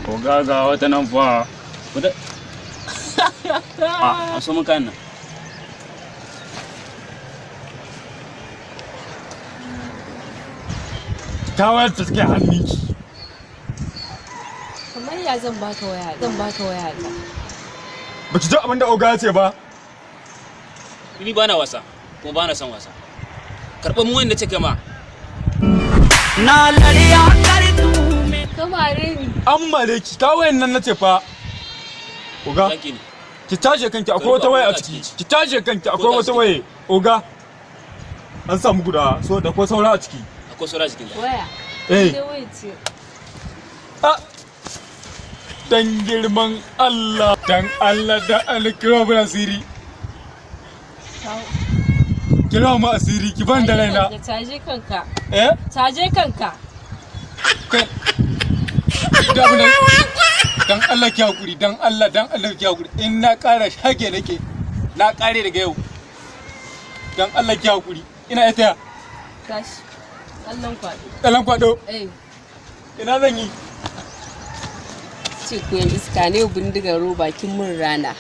Oga ga wata nan fa. Wata. A so mun kan nan. Ta wayar ta take hannunki. Kamar ya zan baka waya ta. Baki ji abin da oga ya ce ba? Ni ba na wasa, kuma ba na son wasa. Karɓar mu wanda take ma. Na dariya kar tu me Kamare ni. An mare ki ta wayan nan nace fa. Oga. Ki taje kanki akwai wata waya a ciki. Ki taje kanki akwai wata waya. Oga. An samu guda so da akwai saura a ciki. Akwai saura a cikin ta. Waya. Eh. Sai waya ce. Ah. Dan girman Allah. Dan Allah da alkira bin asiri. Kira mu asiri ki ban da raina. Taje kanka. Eh? Taje kanka. Dan Allah ki hakuri, dan Allah ki hakuri. In na ƙara shage nake, na ƙare daga yau. Dan Allah ki hakuri. Ina ita. Tashi. Kallon kwado. Kallon kwado. Eh. Ina zan yi? Ce ku yan iska ne bindigar roba kin mun rana.